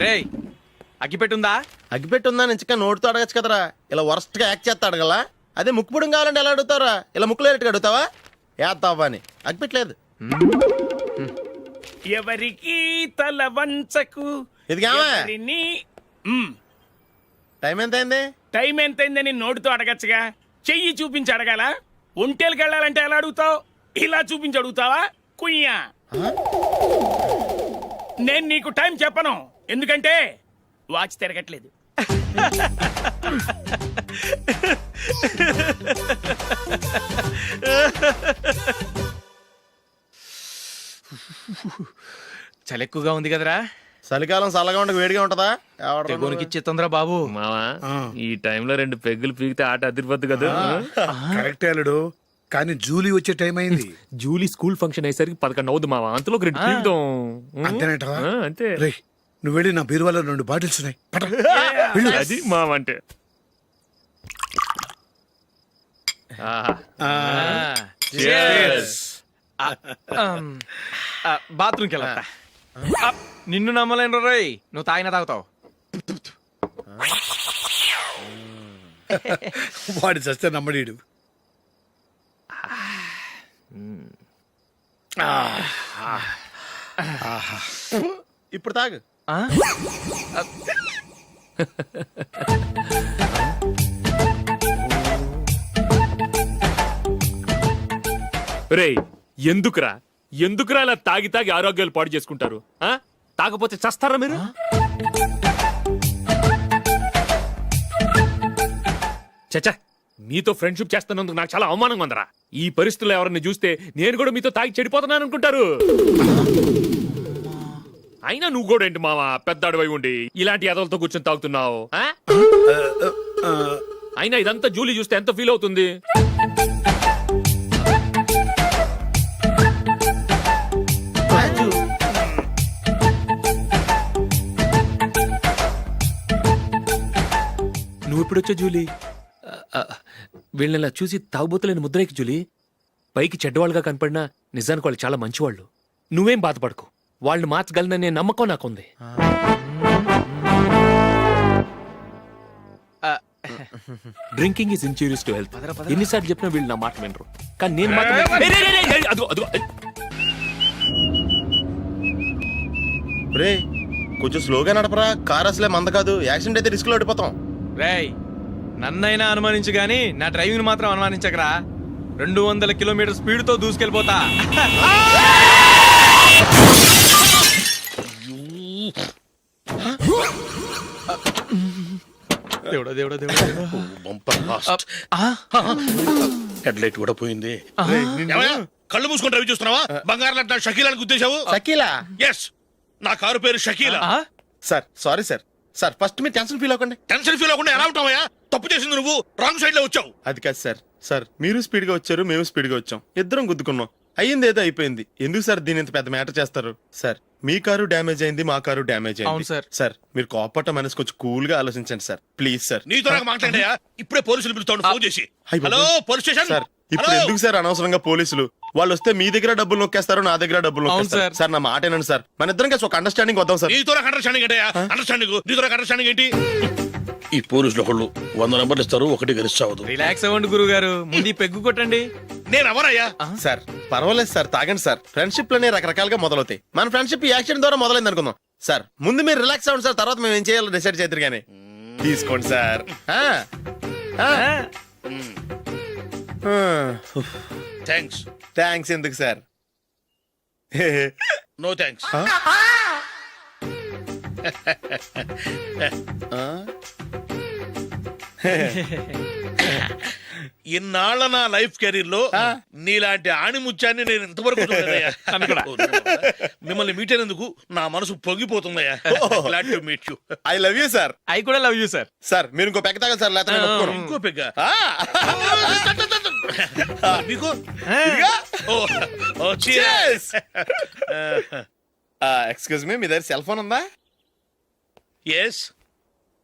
రేయ్ అగ్గిపెట్టుందా? అగ్గిపెట్టుందా నుంచి నోటితో అడగచ్చు కదరా, ఇలా వరస్ట్ గా యాక్ట్ చేస్తా అడగలా. అదే ముక్కుపుడం కావాలంటే ఎలా అడుగుతారా? ఇలా ముక్కులేటట్టు అడుగుతావా? ఏత్తావా అని అగ్గిపెట్టలేదు. ఎవరికి తల వంచకు. ఇది కావా? టైం ఎంత అయింది? టైం ఎంతైందని నోటితో అడగచ్చుగా, చెయ్యి చూపించి అడగాల. ఒంటేలకు వెళ్ళాలంటే ఎలా అడుగుతావు? ఇలా చూపించి అడుగుతావా? కుయ్యా. నేను నీకు టైం చెప్పను, ఎందుకంటే వాచ్ తిరగట్లేదు. చలి ఎక్కువగా ఉంది కదరా. చలికాలం చల్లగా ఉండక వేడిగా ఉంటదా? తెగోనికి ఇచ్చేతుందిరా బాబు. మావా ఈ టైంలో 2 పెగ్గులు పీకితే ఆట అదిరిపోద్దు కదా. కరెక్టే అల్లుడు, కానీ జూలీ వచ్చే టైం అయింది. జూలీ స్కూల్ ఫంక్షన్ అయ్యేసరికి 11 అవుద్ది మావా, అంతలో 2 పీకుతాం. అంతేనేటవా? అంతే. రే, నువ్వు వెళ్ళి నా బీరువాలో 2 బాటిల్స్ ఉన్నాయి, పట. అది మావా అంటే. బాత్రూమ్కి వెళ్ళా. నిన్ను నమ్మలేను రోయ్, నువ్వు తాగినా తాగుతావు. వాడి చస్తే నమ్మడీడు. ఇప్పుడు తాగు. రేయ్ ఎందుకురా ఇలా తాగి తాగి ఆరోగ్యాలు పాడు చేసుకుంటారు? తాగపోతే చస్తారా మీరు? చచ్చా, మీతో ఫ్రెండ్షిప్ చేస్తున్నందుకు నాకు చాలా అవమానంగా ఉందరా. ఈ పరిస్థితుల్లో ఎవరిని చూస్తే నేను కూడా మీతో తాగి చెడిపోతున్నాను అనుకుంటారు. అయినా నువ్వు కూడా ఏంటి మావా, పెద్ద అడవై ఉండి ఇలాంటి ఎదలతో కూర్చొని తాగుతున్నావు? అయినా ఇదంతా జూలీ చూస్తే ఎంత ఫీల్ అవుతుంది? నువ్వు ఎప్పుడొచ్చా జూలీ? వీళ్ళని చూసి తాగుబోతులేని ముద్రేకి జూలీ. పైకి చెడ్డవాళ్ళుగా కనపడినా నిజానికి వాళ్ళు చాలా మంచివాళ్ళు. నువ్వేం బాధపడకు, వాళ్ళని మార్చగలననే నమ్మకం నాకుంది. Drinking is injurious to health. ఎన్నిసార్లు చెప్పినా వీళ్ళు నా మాట వినరు, కానీ నేను మాత్రం. రే కొంచెం స్లోగా నడపరా, కార్ అసలే మంద కాదు. యాక్సిడెంట్ అయితే రిస్క్ లో ఓడిపోతాం. రేయ్ నన్నైనా అనుమానించు గాని నా డ్రైవింగ్ మాత్రం అనుమానించకరా. 200 కిలోమీటర్ స్పీడ్ తో దూసుకెళ్ళిపోతా. దేవుడా దేవుడా దేవుడా. హెడ్ లైట్ కూడా పోయింది. కళ్ళు మూసుకుంటే అవి చూస్తున్నావా? బంగారం లాంటి షకీలాని గుద్దేశావు. షకీలా? ఎస్, నా కారు పేరు Shakeela. Sir sorry sir. Sir first మీరు టెన్షన్ ఫీల్ అవ్వకండి. టెన్షన్ ఫీల్ అవ్వకుండా ఎలా ఉంటావయ్యా? తప్పు చేసింది నువ్వు, రాంగ్ సైడ్ లో వచ్చావు. అది కాదు సార్. సార్ మీరు స్పీడ్ గా వచ్చారు, మేము స్పీడ్ గా వచ్చాం, ఇద్దరం గుద్దుకున్నాం. అయ్యింది ఏదో అయిపోయింది. ఎందుకు సార్ దీని ఇంత పెద్ద మ్యాటర్ చేస్తారు? సార్ మీ కారు డ్యామేజ్ అయింది, మా కారు డ్యామేజ్ అవును అయింది. సార్. సార్ మీరు కోపట్ట మనసు కొంచెం కూల్ గా ఆలోచించండి సార్, ప్లీజ్ సార్. నీతో నాకు మాట్లాడాయా? ఇప్పుడే పోలీసులు పిలుస్తాను, ఫోన్ చేసి. Hello police station. సార్ ఇప్పుడు ఎందుకు సార్ అనవసరంగా పోలీసులు? వాళ్ళు వస్తే మీ దగ్గర డబ్బులు నొక్కేస్తారు, నా దగ్గర డబ్బులు నొక్కేస్తారు. సార్ నా మాట ఏనండి సార్, మన ఇద్దరం కలిసి ఒక అండర్స్టాండింగ్ వద్దాం సార్. నీతో నాకు అండర్స్టాండింగ్ ఏంటయ్యా? అండర్స్టాండింగ్ నీతో నాకు అండర్స్టాండింగ్ ఏంటి? ఈ పోలీసులు ఒకళ్ళు 100 నెంబర్లు ఇస్తారు, ఒకటి గెలిచావదు. రిలాక్స్ అవ్వండి గురువు గారు, ముందు పెగ్గు కొట్టండి. నేను ఎవరయ్యా? సార్ పర్వాలేదు సార్, తాగండి సార్. ఫ్రెండ్షిప్ లోనే రకరకాలుగా మొదలవుతాయి. మన ఫ్రెండ్షిప్ ఈ యాక్సిడెంట్ ద్వారా మొదలైంది అనుకుందాం. సార్ ముందు మీరు రిలాక్స్ అవ్వండి సార్, తర్వాత మేము ఏం చేయాలో డిసైడ్ చేద్దరు కానీ. తీసుకోండి సార్. థ్యాంక్స్. థ్యాంక్స్ ఎందుకు సార్? No thanks. ఇన్నాళ్ళ నా లైఫ్ కెరీర్ లో నీలాంటి ఆణిముత్యాన్ని నేను ఇంతవరకు చూడలేదయ్యా. మిమ్మల్ని మీట్ అయినందుకు నా మనసు పొంగిపోతుందయ్యా. Glad to meet you. I love you sir. I కూడా లవ్ యూ సార్. సార్ మీరు ఇంకో పెక్క తాగండి సార్, లేకపోతే ఇంకో పెగ్గ మీకు. ఎక్స్క్యూజ్ మీ, మీ దగ్గర సెల్ ఫోన్ ఉందా? ఎస్,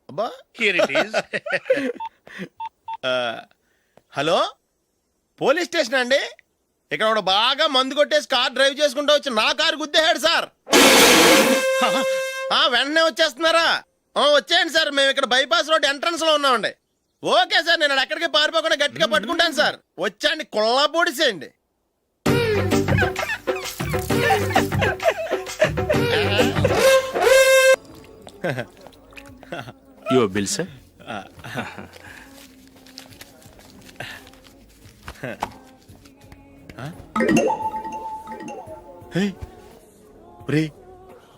అబ్బా here it is. Hello police station అండి? ఇక్కడ ఒకడు బాగా మందు కొట్టేసి కార్ డ్రైవ్ చేసుకుంటూ వచ్చి నా కారు గుద్దేశాడు సార్. వెంటనే వచ్చేస్తున్నారా? వచ్చేయండి సార్, మేము ఇక్కడ బైపాస్ రోడ్ ఎంట్రన్స్ లో ఉన్నామండి. ఓకే సార్, నేను ఎక్కడికి పారిపోకుండా గట్టిగా పట్టుకుంటాను సార్. వచ్చాండి, కుళ్ళ పొడిసేయండి. Your bill sir.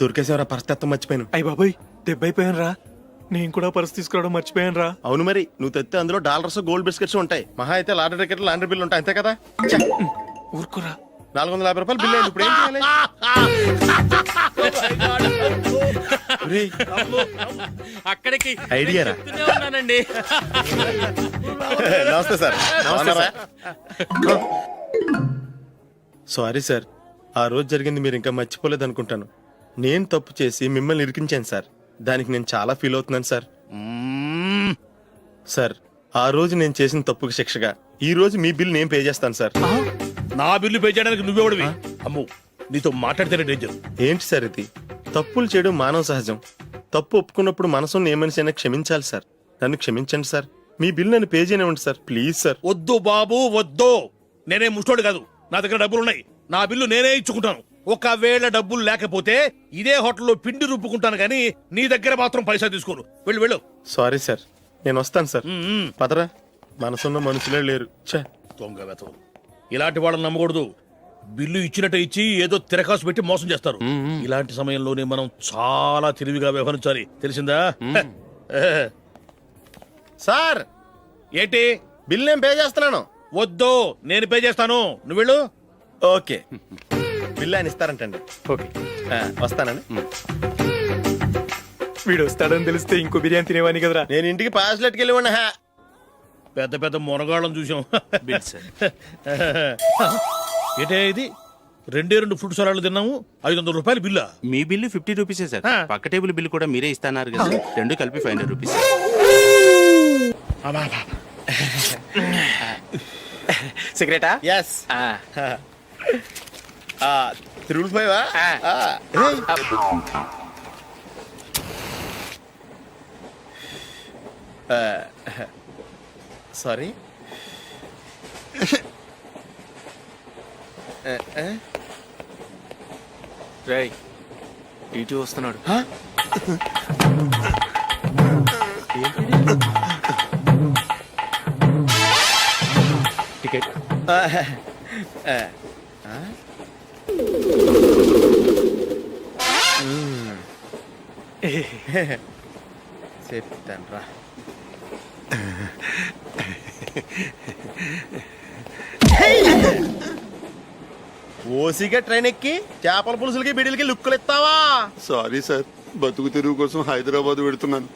దొరికేసేవరా, పరిస్థితి మర్చిపోయాను. అయ్య బాబాయ్, దెబ్బైపోయాను రా. నేను కూడా పర్స్ తీసుకురావడం మర్చిపోయాను రా. అవును మరి, నువ్వు తెస్తే అందులో డాలర్స్ గోల్డ్ బిస్కెట్స్ ఉంటాయి. మహా అయితే లాటరీ టికెట్ లాండ్రీ బిల్లు ఉంటాయి, అంతే కదా. ఊరుకురా. 450 రూపాయలు బిల్లు అయింది. ఇప్పుడు ఏం చేయాలి? ఒరేయ్, అక్కడికి ఐడియా రా. చెప్తూనే ఉన్నానండి. నమస్తే సార్. నమస్తే సారీ సార్, ఆ రోజు జరిగింది మీరు ఇంకా మర్చిపోలేదు అనుకుంటాను. నేను తప్పు చేసి మిమ్మల్ని ఇరికించాను సార్. దానికి నేను చాలా ఫీల్ అవుతున్నాను సార్. సార్, ఆ రోజు నేను చేసిన తప్పుకి శిక్షగా ఈ రోజు మీ బిల్ నేను పే చేస్తాను సార్. నా బిల్లు పే చేయడానికి నువ్వెవడివి? అమ్ము, నీతో మాట్లాడితేనే డేంజర్. ఏంటి సార్ ఇది? తప్పులు చేయడం మానవ సహజం. తప్పు ఒప్పుకున్నప్పుడు మనసుని ఏ మనిషి అయినా క్షమించాలి సార్. నన్ను క్షమించండి సార్. మీ బిల్ నన్ను పే చేయనివ్వండి సార్, ప్లీజ్ సార్. వద్దు బాబు, వద్దు. నేనే ముష్టోడు కాదు, నా దగ్గర డబ్బులున్నాయి. నా బిల్లు నేనే ఇచ్చుకుంటాను. ఒకవేళ డబ్బులు లేకపోతే ఇదే హోటల్లో పిండి రుబ్బుకుంటాను, కానీ నీ దగ్గర మాత్రం పైసా తీసుకోను. వెళ్ళు వెళ్ళు. సారీ సార్, నేను వస్తాను సార్. పదరా, మనసున్న మనుషులే లేరు. ఛే, దొంగ వెతవు. ఇలాంటి వాళ్ళని నమ్మకూడదు. బిల్లు ఇచ్చినట్టు ఇచ్చి ఏదో తిరకాసు పెట్టి మోసం చేస్తారు. ఇలాంటి సమయంలోనే మనం చాలా తెలివిగా వ్యవహరించాలి, తెలిసిందా? సార్, ఏంటి? బిల్ నేను పే చేస్తున్నాను. వద్దు, నేను పే చేస్తాను, నువ్వు వెళ్ళు. ఓకే, బిల్ ఆయన ఇస్తారంటండి. ఓకే, వస్తానండి. వీడు వస్తాడని తెలిస్తే ఇంకో బిర్యానీ తినేవాని కదరా. నేను ఇంటికి పాస్లెట్కి వెళ్ళి ఉన్నా. పెద్ద పెద్ద మునగాళ్ళం చూసాం. Bill sir. ఏంటే ఇది? 2 ఫ్రూట్ సలాడ్లు తిన్నాము, 500 రూపాయలు బిల్లా? మీ బిల్లు 50 రూపీసే సార్. పక్క టేబుల్ బిల్ కూడా మీరే ఇస్తాన్నారు కదా, రెండు కలిపి 500 రూపీస్. సిగరెటా? ఎస్. 3 సారీ. రేయ్, టీటీ వస్తున్నాడు. టికెట్. చెప్తాను రా. ఓసిగా ట్రైన్ ఎక్కి చేపల పులుసులకి బిడిలకి లుక్కులు ఇస్తావా? సారీ సార్, బతుకు తెరువు కోసం హైదరాబాద్ పెడుతున్నాను,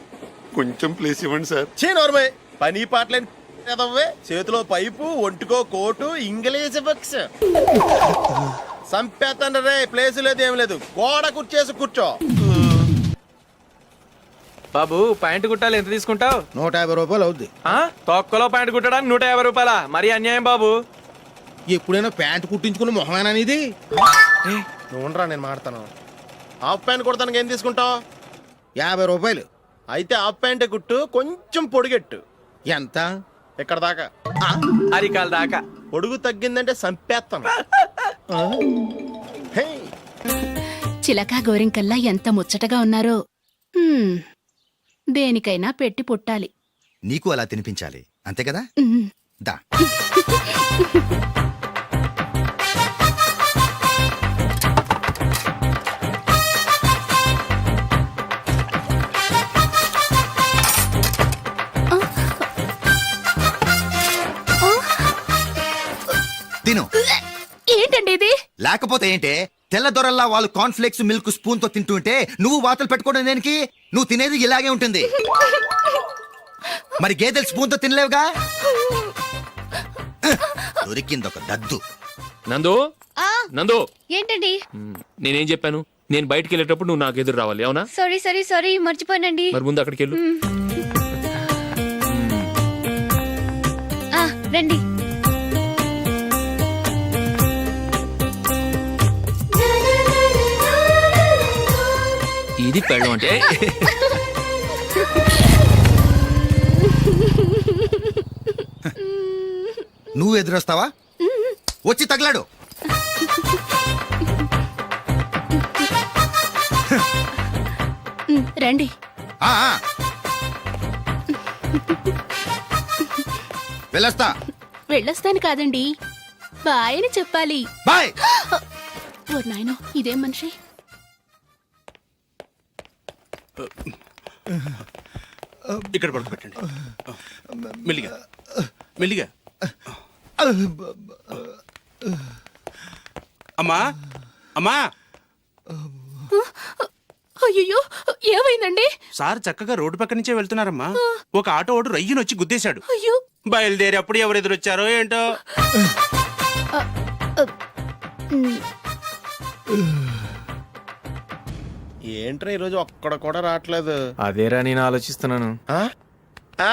కొంచెం ప్లేస్ ఇవ్వండి సార్. నోర్మే, పని పాటలేని కదవ్వే. చేతిలో పైపు, ఒంటికో కోటు, ఇంగ్లీష్ బుక్స్. సంపేతండ్రి రే, ప్లేస్ లేదు ఏం లేదు. గోడ కుర్చేసి కూర్చో. బాబు, ప్యాంటు కుట్టాలి, ఎంత తీసుకుంటావు? 150 రూపాయలు అవుద్ది. తొక్కలో ప్యాంటు కుట్టడానికి 150 రూపాయల? మరీ అన్యాయం బాబు. ఎప్పుడైనా ప్యాంట్ కుట్టించుకున్న మొహమేనా ఇది? నువ్వు ఉండరా, నేను మాడతాను. హాఫ్ ప్యాంట్ కుడతానికి ఏం తీసుకుంటావు? 50 రూపాయలు. అయితే హాఫ్ ప్యాంటే కుట్టు, కొంచెం పొడిగెట్టు. ఎంత? ఇక్కడ దాకా, అరికాల దాకా. పొడుగు తగ్గిందంటే సంపేస్తాను. చిలకా గోరింకల్లా ఎంత ముచ్చటగా ఉన్నారో. దేనికైనా పెట్టి పుట్టాలి. నీకు అలా తినిపించాలి, అంతే కదా? దా. తిను. ఏంటండి ఇది? లేకపోతే ఏంటే, తెల్లదొరల్లా వాళ్ళు కార్న్ఫ్లేక్స్ మిల్క్ స్పూన్ తో తింటుంటే నువ్వు వాతలు పెట్టుకోవడం దేనికి? నువ్వు తినేది ఇలాగే ఉంటుంది. మరి గేదెలు స్పూన్ తో తినలేవుగా. దొరికిందొక దద్దు. నందు, నందు, ఏంటండి? నేనేం చెప్పాను? నేను బయటికి వెళ్ళేటప్పుడు నువ్వు నాకు ఎదురు రావాలి, అవునా? సారీ మర్చిపోయానండి. మరి ముందు అక్కడికి వెళ్ళు. రండి. అది పెళ్ళం అంటే నువ్వు ఎదురొస్తావా? వచ్చి తగలాడు. రండి. ఆ, ఆ. వెళ్ళొస్తా. వెళ్ళొస్తాను కాదండి, బాయ్ అని చెప్పాలి. బాయ్. ఓ నాయనో, ఇదేం మనిషి. ఇక్కడ పడుకోబెట్టండి. మెల్లిగా మెల్లిగా. అమ్మా అమ్మా, అయ్యో, ఏమైందండి? సార్ చక్కగా రోడ్డు పక్క నుంచే వెళ్తున్నారమ్మా. ఒక ఆటో ఓడు రయ్యను వచ్చి గుద్దేశాడు. అయ్యో. బయలుదేరి అప్పుడు ఎవరు ఎదురొచ్చారో ఏంటో. ఏంట్రా ఈరోజు ఒక్కడ కూడా రావట్లేదు. అదేరా నేను ఆలోచిస్తున్నాను. ఆ? ఆ.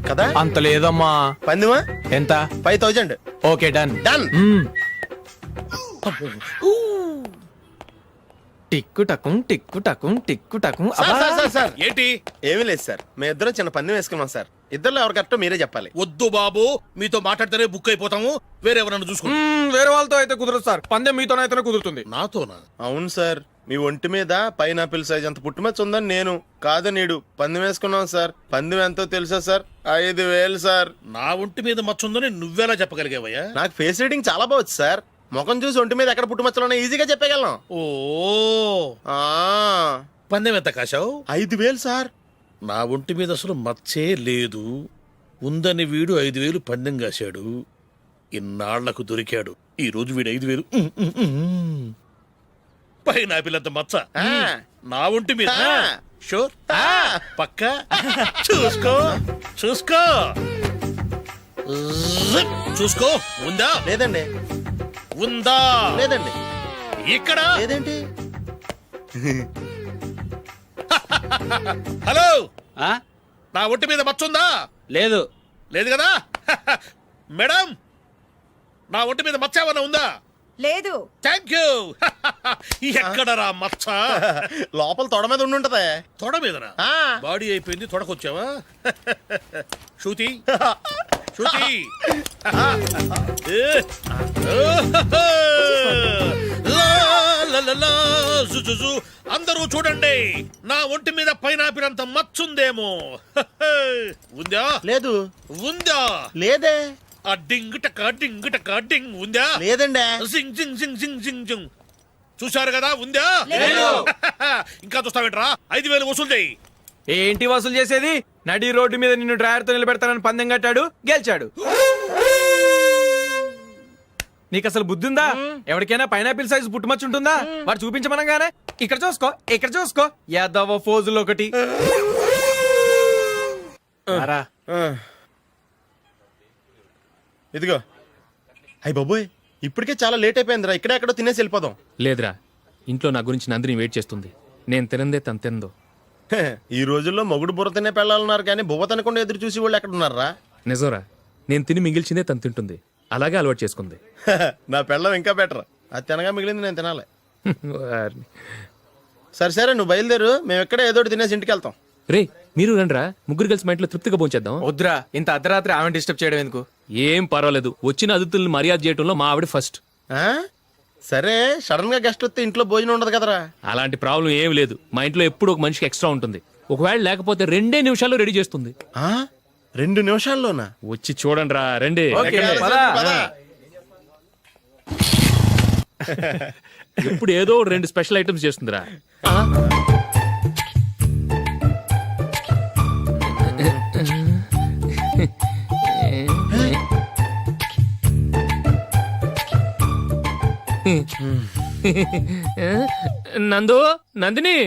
కదా అంత లేదమ్మా. పందిమా ఎంత? 5000. Okay, done. డన్. టిక్కు టకుం టిక్కు టకుం టిక్కు టకుం. సార్ ఏంటి? ఏమీ లేదు సార్, మేము ఇద్దరం చిన్న పందెం వేసుకున్నాం సార్. ఇద్దరులో ఎవరు కరెక్టో మీరే చెప్పాలి. వద్దు బాబు, మీతో మాట్లాడితేనే బుక్ అయిపోతాము. వేరెవరన్నా చూసుకో. వేరే వాళ్ళతో అయితే కుదరదు సార్, పందెం మీతోనైతేనే కుదురుతుంది. నాతోనా? అవును సార్, మీ ఒంటి మీద పైనాపిల్ సైజ్ అంత పుట్టుమచ్చ ఉందని నేను కాదు నీడు పందెం వేసుకున్నాం సార్. పందెం ఎంతో తెలుసా సార్? 5000 సార్. నా ఒంటి మీద మచ్చ ఉందని నువ్వెలా చెప్పగలిగావయ్యా? నాకు ఫేస్ రీడింగ్ చాలా బాగుంది సార్. ముఖం చూసి ఒంటి మీద ఎక్కడ పుట్టుమచ్చలో ఈజీగా చెప్పగలం. ఓ, ఆ, పందెం ఎంత కాశావు? 5000 సార్. నా ఒంటి మీద అసలు మచ్చే లేదు. ఉందని వీడు 5000 పందెం కాశాడు. ఇన్నాళ్లకు దొరికాడు. ఈ రోజు వీడు 5000. పైన పిల్లంత మచ్చ ఆ. నా ఒంటి మీద. ఆ. షూర్? ఆ. పక్క చూసుకో చూసుకో జిప్. చూసుకో. ఉందా? లేదండి. ఉందా? లేదండి. ఇక్కడ లేదేంటి? హలో, ఆ? నా ఒంటి మీద మచ్చ ఉందా? లేదు. లేదు కదా? మేడం, నా ఒంటి మీద మచ్చ ఏమన్నా ఉందా? లేదు. Thank you. ఎక్కడరా మచ్చ? లోపల తొడ మీద ఉండుంటదే. తొడ మీదనా? ఆ. బాడీ అయిపోయింది, తొడకొచ్చావా? శృతి శృతి. అందరూ చూడండి, నా ఒంటి మీద పైనాపిల్ అంత మచ్చుందేమో. ఉందా? లేదు. ఉందా? లేదే. ఆ డింగ్ టక డింగ్ టక డింగ్ ఉందా? లేదండి. జింగ్ జింగ్ జింగ్ జింగ్ జింగ్ జింగ్. చూశారు కదా? ఉందా? ఇంకా చూస్తావేంట్రా? 5000 వసూలు చేయి. ఏంటి వసూలు చేసేది? నడి రోడ్డు మీద నిన్ను డ్రైవర్తో నిలబెడతానని పందెం కట్టాడు, గెలిచాడు. నీకు అసలు బుద్ధి ఉందా? ఎవరికైనా పైనాపిల్ సైజ్ పుట్టుమచ్చు ఉంటుందా? వాడు చూపించమనగానే ఇక్కడ చూసుకో, ఇక్కడ చూసుకో, యాదవ ఫోజులు ఒకటి. రా. ఇదిగో. అయ్య బాబోయ్, ఇప్పటికే చాలా లేట్ అయిపోయిందిరా. ఇక్కడే ఎక్కడో తినేసి వెళ్ళిపోదాం. లేదురా, ఇంట్లో నా గురించి నందిని వెయిట్ చేస్తుంది. నేను తినందే తను తిందో. హే, ఈ రోజుల్లో మొగుడు బుర్ర తినే పెళ్ళాలన్నారు కానీ బువ్వ తినకుండా ఎదురు చూసి వాళ్ళు ఎక్కడ ఉన్నారా? నిజంరా, నేను తిని మిగిల్చిందే తను తింటుంది. అలాగే అలవాటు చేసుకుంది. నా పెళ్ళం ఇంకా బెటర్. అది తినగా మిగిలింది నేను తినాలి. వారిని. సరే సరే, నువ్వు బయలుదేరు. మేము ఎక్కడ ఏదో ఒకటి తినేసి ఇంటికి వెళ్తాం. రే, మీరు రండ్రా, ముగ్గురు కలిసి మా ఇంట్లో తృప్తిగా పోంచేద్దాం. వద్దురా, ఇంత అర్ధరాత్రి ఆమె డిస్టర్బ్ చేయడం ఎందుకు? ఏం పర్వాలేదు, వచ్చిన అతిథుల్ని మర్యాద చేయడంలో మా ఆవిడ ఫస్ట్. ఆ? సరే, సడన్ గా గెస్ట్ వస్తే ఇంట్లో భోజనం ఉండదు కదరా. అలాంటి ప్రాబ్లం ఏం లేదు. మా ఇంట్లో ఎప్పుడు ఒక మనిషికి ఎక్స్ట్రా ఉంటుంది. ఒకవేళ లేకపోతే 2 నిమిషాల్లో రెడీ చేస్తుంది. ఆ? 2 నిమిషాల్లోనా? వచ్చి చూడండి రా, రండి. ఓకే, సరే, పద. పద. ఎప్పుడు ఏదో 2 స్పెషల్ ఐటమ్స్ చేస్తుందిరా. నందు, నందిని.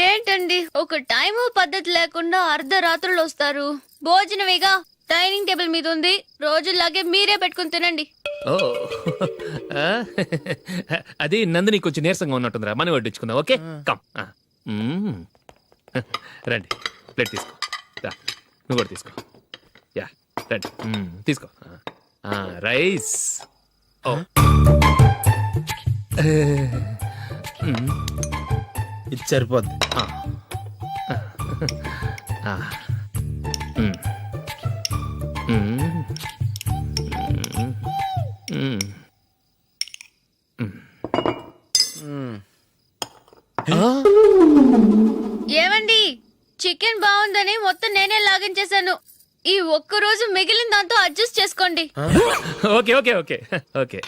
ఏంటండి ఒక టైము పద్ధతి లేకుండా అర్ధరాత్రులు వస్తారు? భోజనమేగా డైనింగ్ టేబుల్ మీద ఉంది, రోజుల్లాగే మీరే పెట్టుకుని తినండి. ఓ, అది నందిని కొంచెం నీరసంగా ఉన్నట్టుందిరా, మనం వడ్డించుకుందాం. Okay, come. రండి, ప్లేట్ తీసుకో. రా, నువ్వు కూడా తీసుకో. యా, రండి, తీసుకో. రైస్. ఇది సరిపోద్ది. ఏమండి చికెన్ బాగుందని మొత్తం నేనే లాగించేశాను. ఈ ఒక్క రోజు మిగిలిన దాంతో అడ్జస్ట్ చేసుకోండి. ఓకే ఓకే ఓకే ఓకే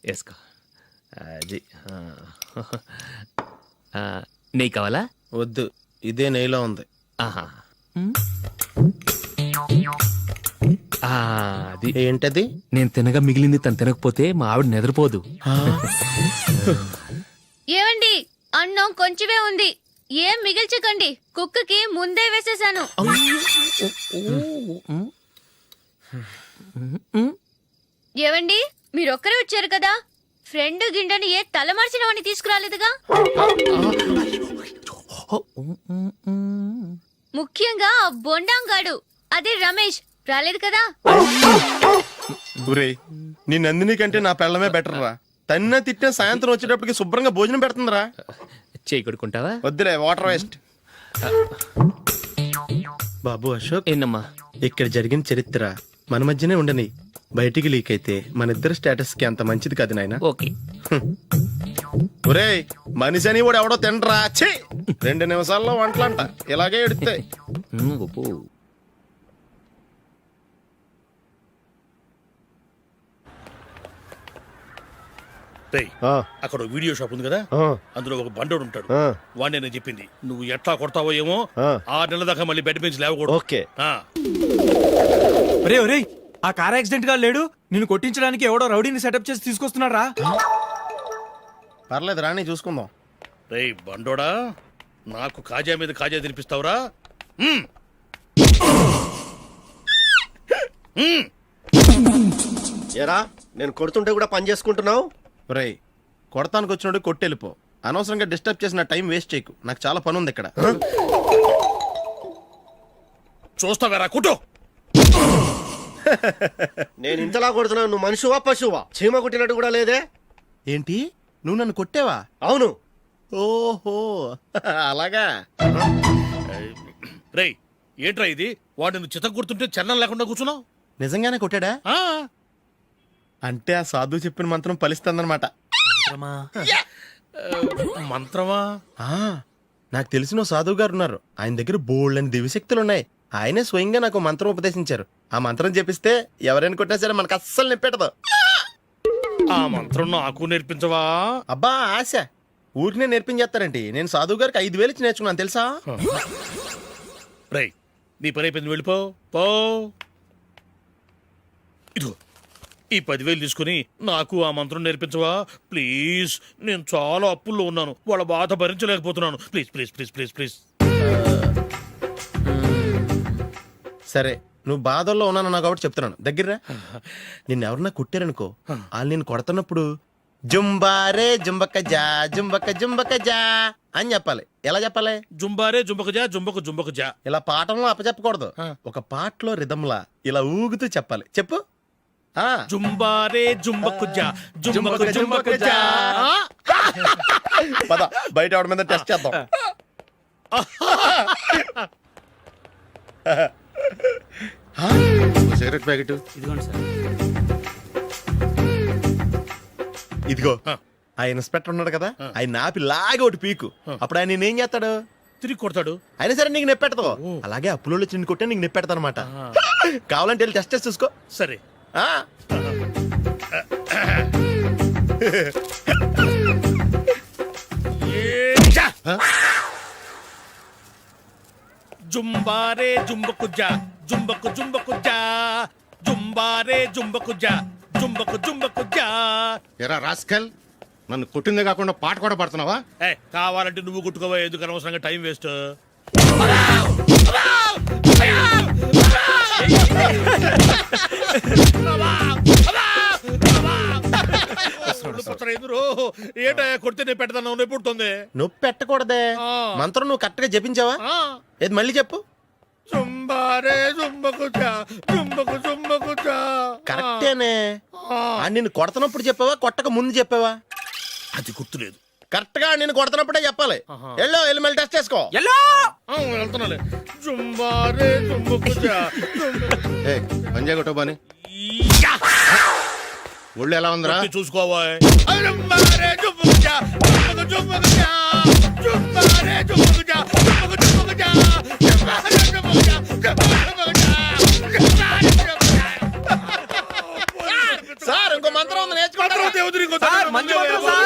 వేసుకో. అది నెయ్యి కావాలా? వద్దు, ఇదే నెయ్యిలో ఉంది. ఆహా. అది ఏంటది? నేను తినగా మిగిలింది తను తినకపోతే మా ఆవిడ నిద్రపోదు. ఏమండి అన్నం కొంచెమే ఉంది, ఏం మిగిల్చకండి. కుక్కకి ముందే వేసేసాను. ఏవండి మీరొక్కరే వచ్చారు కదా, ఫ్రెండ్ గిండెని ఏ తలమార్చిన వాడిని తీసుకురాలేదుగా? ముఖ్యంగా ఆ బొండాంగాడు అదే రమేష్ రాలేదు కదా. ఊరేయ్, నీ నందిని కంటే నా పెళ్ళమే బెటర్ రా. తన్న తిట్టిన సాయంత్రం వచ్చేటప్పటికి శుభ్రంగా భోజనం పెడుతుందిరా. చేయి కొడుకుంటావా? వద్దులే, వాటర్ వేస్ట్. బాబు అశోక్, ఏంటమ్మా? ఇక్కడ జరిగిన చరిత్ర మన మధ్యనే ఉండని, బయటికి లీక్ అయితే మన ఇద్దరు స్టేటస్ కి అంత మంచిది కాదు నాయన. ఓకే. ఒరేయ్, మనిషి అని కూడా ఎవడో తినరా. ఛీ, 2 నిమిషాల్లో వంటలంట ఇలాగే ఎడితే. రేయ్, అక్కడ ఓ వీడియో షాప్ ఉంది కదా, అందులో ఒక బండోడు ఉంటాడు. వాడిని నేను చెప్పింది, నువ్వు ఎట్లా కొడతావో ఏమో, 6 నెలల దాకా మళ్ళీ బెడ్ పెంచి లేవకూడదు. ఓకే. ఒరే ఒరే, ఆ కార్ యాక్సిడెంట్ గా లేడు, నిన్ను కొట్టించడానికి ఎవడో రౌడీని సెటప్ చేసి తీసుకొస్తున్నారా? పర్లేదు రాని, చూసుకుందాం. రేయ్ బండోడా, నాకు కాజా మీద కాజా తినిపిస్తావురా? ఎరా నేను కొడుతుంటే కూడా పని చేసుకుంటున్నావు? ఒరేయ్, కొడతానికి వచ్చినట్టు కొట్టెళ్ళిపో. అనవసరంగా డిస్టర్బ్ చేసిన టైం వేస్ట్ చేయకు, నాకు చాలా పని ఉంది ఇక్కడ. చూస్తావేరా కుట్టు. నేను ఇంతలా కొడుతున్నావు, నువ్వు మనిషివా పశువా? చీమ కుట్టినట్టు కూడా లేదే. ఏంటి, నువ్వు నన్ను కొట్టావా? అవును. ఓహో, అలాగా. రేయ్ ఏంట్రా ఇది, వాడు నువ్వు చిత్త గుర్తుంటే చలనం లేకుండా కూర్చున్నావు. నిజంగానే కొట్టాడా? అంటే ఆ సాధువు చెప్పిన మంత్రం ఫలిస్తుందన్నమాట. మంత్రమా? నాకు తెలిసిన ఓ సాధువు గారు ఉన్నారు, ఆయన దగ్గర బోల్డని దివ్యశక్తులు ఉన్నాయి. ఆయనే స్వయంగా నాకు మంత్రం ఉపదేశించారు. ఆ మంత్రం చెప్పిస్తే ఎవరైనా కొట్టినా సరే మనకు అస్సలు నిప్పెట్టదు. ఆ మంత్రం నాకు నేర్పించవా? అబ్బా ఆశ, ఊరినే నేర్పించేస్తారండి. నేను సాధువు గారికి 5,000 ఇచ్చి నేర్చుకున్నాను తెలుసా? రేయ్ నీ పని అయిపోయింది, వెళ్ళిపో పో. ఇదిగో ఈ 10,000 తీసుకుని నాకు ఆ మంత్రం నేర్పించవా ప్లీజ్. నేను చాలా అప్పుల్లో ఉన్నాను, వాళ్ళ బాధ భరించలేకపోతున్నాను. Please please please please please. సరే, నువ్వు బాధల్లో ఉన్నాను నాకు కాబట్టి చెప్తున్నాను, దగ్గర నిన్ను ఎవరన్నా కుట్టారనుకో, వాళ్ళు నేను కొడుతున్నప్పుడు జుంబారే జుంబక్క జా జుంబక్క జుంబక్క జా అని చెప్పాలి. ఎలా చెప్పాలి? జుంబారే జుంబకు జా జుంబకు జుంబకు జా. ఇలా పాఠంలో అప్పచెప్పకూడదు, ఒక పాటలో రిధంలా ఇలా ఊగుతూ చెప్పాలి. చెప్పు. జుంబారే జుంబకు జా జుంబకు జుంబకు జా. పద బయట ఆవిడ మీద టెస్ట్ చేద్దాం. సిగరెట్ ప్యాకెట్ ఇదిగో. ఆ ఇన్స్పెక్టర్ ఉన్నాడు కదా, ఆయన ఆపి లాగే ఒకటి పీకు. అప్పుడు ఆయన నేనేం చేస్తాడు? తిరిగి కొడతాడు. అయినా సరే నీకు నెప్పెడతావు. అలాగే అప్పులో వచ్చి నిన్ను కొట్టే నీకు నెప్పెడతా అనమాట. కావాలంటే వెళ్ళి టెస్ట్ చేసి చూసుకో. సరే. జుంబారే జుంబకు జా జుంబకు జుంబకు జా జుంబారే జుంబకు జా జుంబకు జుంబకు జా. ఎరా రాస్కల్, నన్ను కొట్టిందే కాకుండా పాట కూడా పడుతున్నావా? కావాలంటే నువ్వు కొట్టుకోవా, ఎందుకు అనవసరంగా టైం వేస్ట్. ఏంటో కొడితే నేను పెడతాను, నొప్పి పుడుతుంది. నొప్పి పెట్టకూడదే. మంత్రం నువ్వు కరెక్ట్ గా జపించావా? ఏది మళ్ళీ చెప్పు. జుంబారే జుంబకుచా జుంబకు జుంబకుచా. కరెక్టేనే నిన్ను కొడుతున్నప్పుడు చెప్పావా కొట్టక ముందు చెప్పావా? అది గుర్తులేదు. కరెక్ట్ గా నిన్ను కొడుతున్నప్పుడే చెప్పాలి. వెళ్ళి మళ్ళీ టెస్ట్ చేసుకో. ఎల్లో వెళ్తున్నాలే. జుంబారే జుంబకుచా పంజాయ్ కొట్టబాని ఒళ్ళు ఎలా ఉందిరా? చూసుకోవా. జుంబారే జుంబకుచా జుంబకు జుంబకుచా జుంబారే జుంబకుచా జుంబకు జుంబకుచా జుంబారే జుంబకుచా జుంబకు జుంబకుచా జుంబారే జుంబకుచా. సార్ ఇంకో మంత్రం ఉంది నేర్చుకుంటారా? దేవుడిని సార్ మంచి మంత్రం సార్.